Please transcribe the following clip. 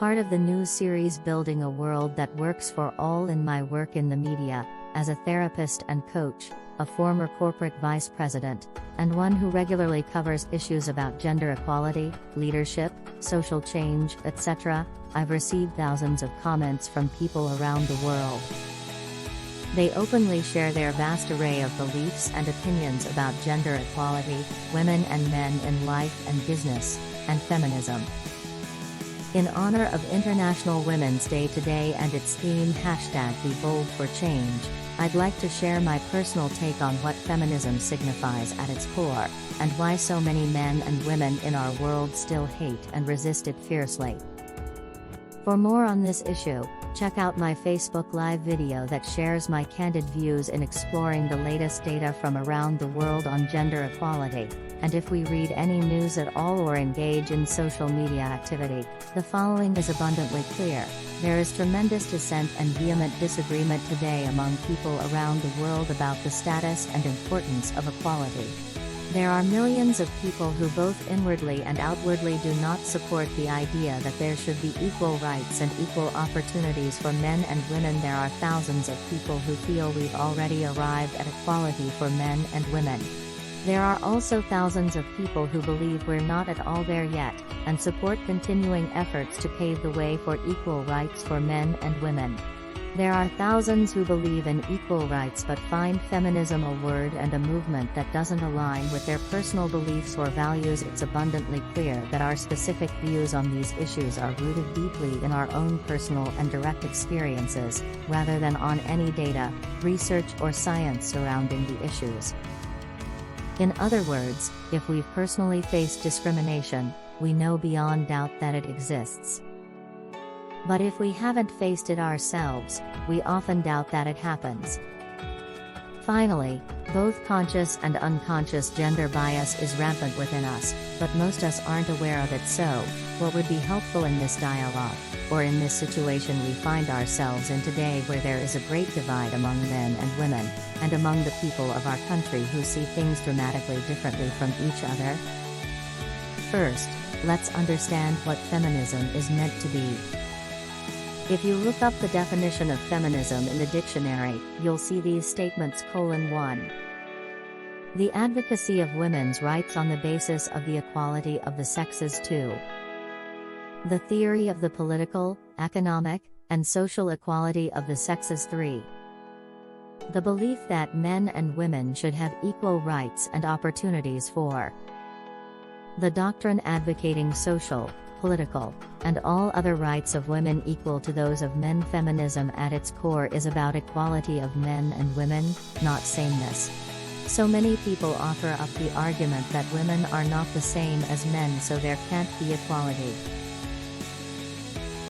part of the new series Building a World That Works for All in my work in the media, as a therapist and coach, a former corporate vice president, and one who regularly covers issues about gender equality, leadership, social change, etc., I've received thousands of comments from people around the world. They openly share their vast array of beliefs and opinions about gender equality, women and men in life and business, and feminism. In honor of International Women's Day today and its theme #BeBoldForChange, I'd like to share my personal take on what feminism signifies at its core, and why so many men and women in our world still hate and resist it fiercely. For more on this issue, check out my Facebook Live video that shares my candid views in exploring the latest data from around the world on gender equality. And if we read any news at all or engage in social media activity, the following is abundantly clear: there is tremendous dissent and vehement disagreement today among people around the world about the status and importance of equality. There are millions of people who both inwardly and outwardly do not support the idea that there should be equal rights and equal opportunities for men and women. There are thousands of people who feel we've already arrived at equality for men and women. There are also thousands of people who believe we're not at all there yet, and support continuing efforts to pave the way for equal rights for men and women. There are thousands who believe in equal rights but find feminism a word and a movement that doesn't align with their personal beliefs or values. It's abundantly clear that our specific views on these issues are rooted deeply in our own personal and direct experiences, rather than on any data, research or science surrounding the issues. In other words, if we've personally faced discrimination, we know beyond doubt that it exists. But if we haven't faced it ourselves, we often doubt that it happens. Finally, both conscious and unconscious gender bias is rampant within us, but most us aren't aware of it. So, what would be helpful in this dialogue, or in this situation we find ourselves in today, where there is a great divide among men and women, and among the people of our country who see things dramatically differently from each other? First, let's understand what feminism is meant to be. If you look up the definition of feminism in the dictionary, you'll see these statements: 1. The advocacy of women's rights on the basis of the equality of the sexes. 2. The theory of the political, economic, and social equality of the sexes. 3. The belief that men and women should have equal rights and opportunities. 4. The doctrine advocating social, political, and all other rights of women equal to those of men. Feminism at its core is about equality of men and women, not sameness. So many people offer up the argument that women are not the same as men, so there can't be equality.